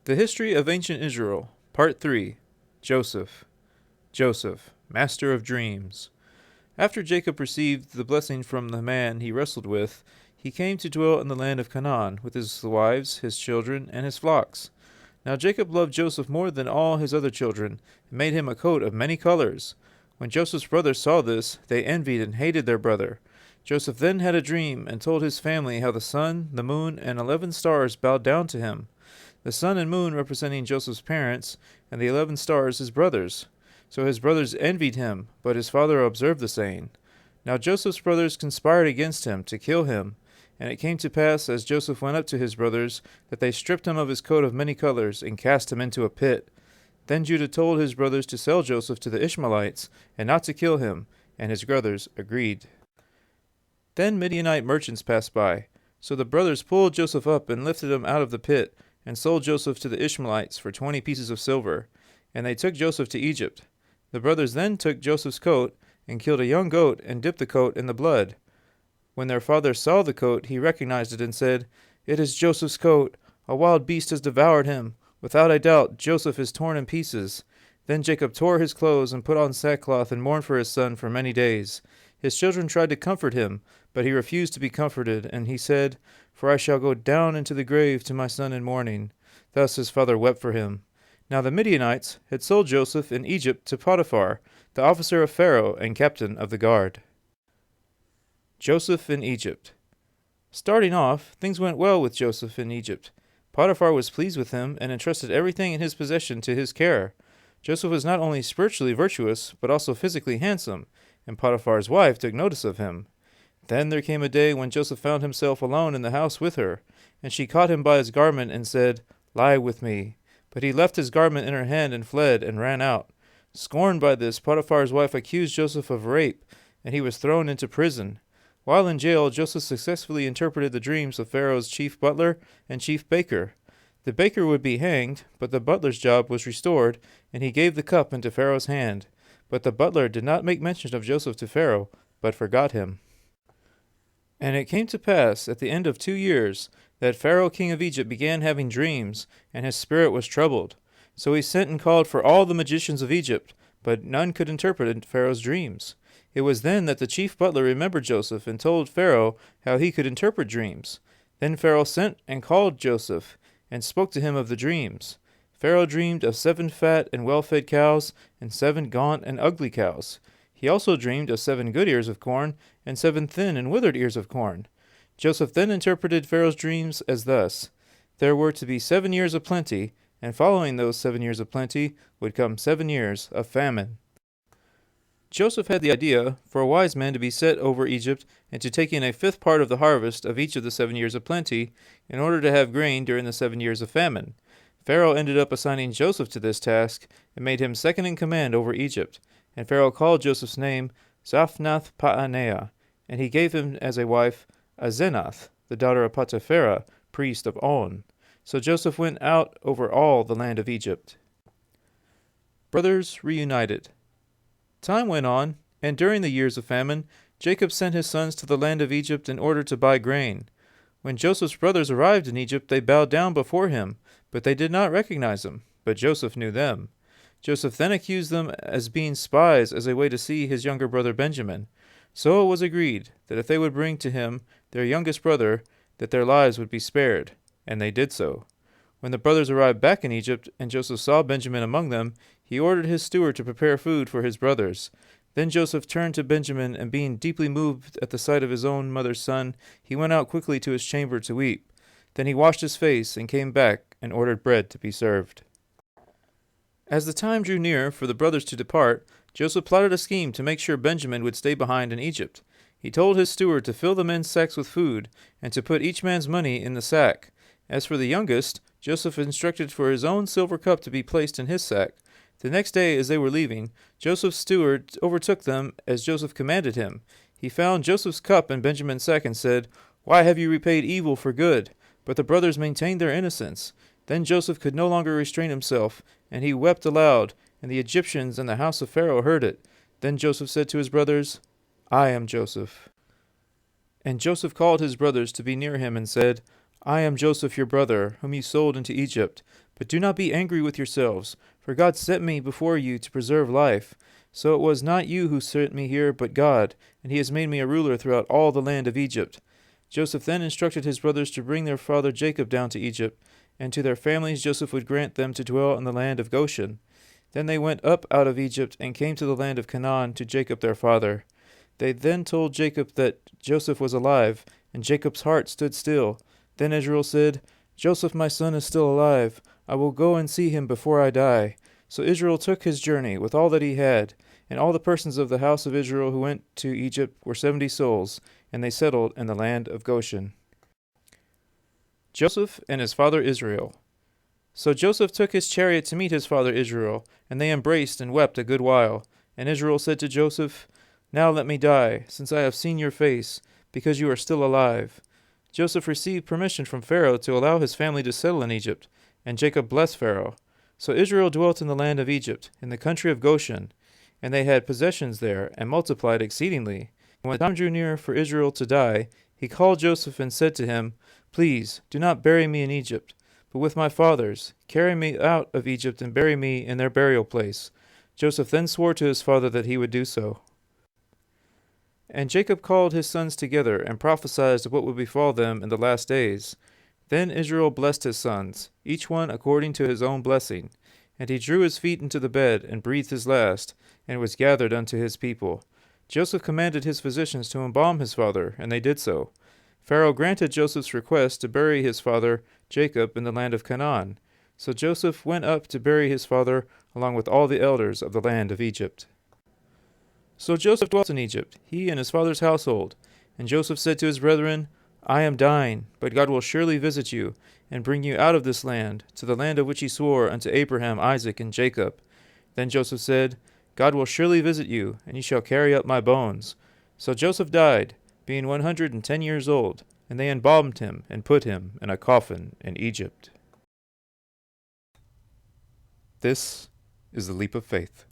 The History of Ancient Israel, Part 3. Joseph. Joseph, Master of Dreams. After Jacob received the blessing from the man he wrestled with, he came to dwell in the land of Canaan, with his wives, his children, and his flocks. Now Jacob loved Joseph more than all his other children, and made him a coat of many colors. When Joseph's brothers saw this, they envied and hated their brother. Joseph then had a dream, and told his family how the sun, the moon, and 11 stars bowed down to him. The sun and moon representing Joseph's parents, and the 11 stars his brothers. So his brothers envied him, but his father observed the saying. Now Joseph's brothers conspired against him to kill him. And it came to pass, as Joseph went up to his brothers, that they stripped him of his coat of many colors, and cast him into a pit. Then Judah told his brothers to sell Joseph to the Ishmaelites, and not to kill him, and his brothers agreed. Then Midianite merchants passed by. So the brothers pulled Joseph up and lifted him out of the pit, and sold Joseph to the Ishmaelites for 20 pieces of silver. And they took Joseph to Egypt. The brothers then took Joseph's coat, and killed a young goat, and dipped the coat in the blood. When their father saw the coat, he recognized it, and said, "It is Joseph's coat. A wild beast has devoured him. Without a doubt, Joseph is torn in pieces." Then Jacob tore his clothes, and put on sackcloth, and mourned for his son for many days. His children tried to comfort him, but he refused to be comforted, and he said, "For I shall go down into the grave to my son in mourning." Thus his father wept for him. Now the Midianites had sold Joseph in Egypt to Potiphar, the officer of Pharaoh and captain of the guard. Joseph in Egypt. Starting off, things went well with Joseph in Egypt. Potiphar was pleased with him, and entrusted everything in his possession to his care. Joseph was not only spiritually virtuous, but also physically handsome, and Potiphar's wife took notice of him. Then there came a day when Joseph found himself alone in the house with her, and she caught him by his garment and said, "Lie with me." But he left his garment in her hand and fled and ran out. Scorned by this, Potiphar's wife accused Joseph of rape, and he was thrown into prison. While in jail, Joseph successfully interpreted the dreams of Pharaoh's chief butler and chief baker. The baker would be hanged, but the butler's job was restored, and he gave the cup into Pharaoh's hand. But the butler did not make mention of Joseph to Pharaoh, but forgot him. And it came to pass, at the end of 2 years, that Pharaoh king of Egypt began having dreams, and his spirit was troubled. So he sent and called for all the magicians of Egypt, but none could interpret Pharaoh's dreams. It was then that the chief butler remembered Joseph, and told Pharaoh how he could interpret dreams. Then Pharaoh sent and called Joseph, and spoke to him of the dreams. Pharaoh dreamed of 7 fat and well-fed cows, and 7 gaunt and ugly cows. He also dreamed of 7 good ears of corn, and 7 thin and withered ears of corn. Joseph then interpreted Pharaoh's dreams as thus: there were to be 7 years of plenty, and following those 7 years of plenty would come 7 years of famine. Joseph had the idea for a wise man to be set over Egypt, and to take in a 5th part of the harvest of each of the 7 years of plenty, in order to have grain during the 7 years of famine. Pharaoh ended up assigning Joseph to this task, and made him second in command over Egypt. And Pharaoh called Joseph's name Zaphnath-Paaneah, and he gave him as a wife Asenath, the daughter of Potiphar, priest of On. So Joseph went out over all the land of Egypt. Brothers reunited. Time went on, and during the years of famine, Jacob sent his sons to the land of Egypt in order to buy grain. When Joseph's brothers arrived in Egypt, they bowed down before him, but they did not recognize him, but Joseph knew them. Joseph then accused them as being spies as a way to see his younger brother Benjamin. So it was agreed that if they would bring to him their youngest brother, that their lives would be spared, and they did so. When the brothers arrived back in Egypt, and Joseph saw Benjamin among them, he ordered his steward to prepare food for his brothers. Then Joseph turned to Benjamin, and being deeply moved at the sight of his own mother's son, he went out quickly to his chamber to weep. Then he washed his face, and came back, and ordered bread to be served. As the time drew near for the brothers to depart, Joseph plotted a scheme to make sure Benjamin would stay behind in Egypt. He told his steward to fill the men's sacks with food, and to put each man's money in the sack. As for the youngest, Joseph instructed for his own silver cup to be placed in his sack. The next day, as they were leaving, Joseph's steward overtook them as Joseph commanded him. He found Joseph's cup in Benjamin's sack and said, "Why have you repaid evil for good?" But the brothers maintained their innocence. Then Joseph could no longer restrain himself, and he wept aloud, and the Egyptians and the house of Pharaoh heard it. Then Joseph said to his brothers, "I am Joseph." And Joseph called his brothers to be near him and said, "I am Joseph your brother, whom you sold into Egypt. But do not be angry with yourselves, for God sent me before you to preserve life. So it was not you who sent me here, but God, and he has made me a ruler throughout all the land of Egypt." Joseph then instructed his brothers to bring their father Jacob down to Egypt, and to their families Joseph would grant them to dwell in the land of Goshen. Then they went up out of Egypt and came to the land of Canaan to Jacob their father. They then told Jacob that Joseph was alive, and Jacob's heart stood still. Then Israel said, "Joseph my son is still alive. I will go and see him before I die." So Israel took his journey with all that he had, and all the persons of the house of Israel who went to Egypt were 70 souls, and they settled in the land of Goshen. Joseph and his father Israel. So Joseph took his chariot to meet his father Israel, and they embraced and wept a good while. And Israel said to Joseph, "Now let me die, since I have seen your face, because you are still alive." Joseph received permission from Pharaoh to allow his family to settle in Egypt, and Jacob blessed Pharaoh. So Israel dwelt in the land of Egypt, in the country of Goshen, and they had possessions there, and multiplied exceedingly. When the time drew near for Israel to die, he called Joseph and said to him, "Please, do not bury me in Egypt, but with my fathers. Carry me out of Egypt and bury me in their burial place." Joseph then swore to his father that he would do so. And Jacob called his sons together and prophesied of what would befall them in the last days. Then Israel blessed his sons, each one according to his own blessing. And he drew his feet into the bed and breathed his last, and was gathered unto his people. Joseph commanded his physicians to embalm his father, and they did so. Pharaoh granted Joseph's request to bury his father Jacob in the land of Canaan. So Joseph went up to bury his father along with all the elders of the land of Egypt. So Joseph dwelt in Egypt, he and his father's household. And Joseph said to his brethren, "I am dying, but God will surely visit you, and bring you out of this land, to the land of which he swore unto Abraham, Isaac, and Jacob." Then Joseph said, "God will surely visit you, and ye shall carry up my bones." So Joseph died, being 110 years old, and they embalmed him and put him in a coffin in Egypt. This is the leap of faith.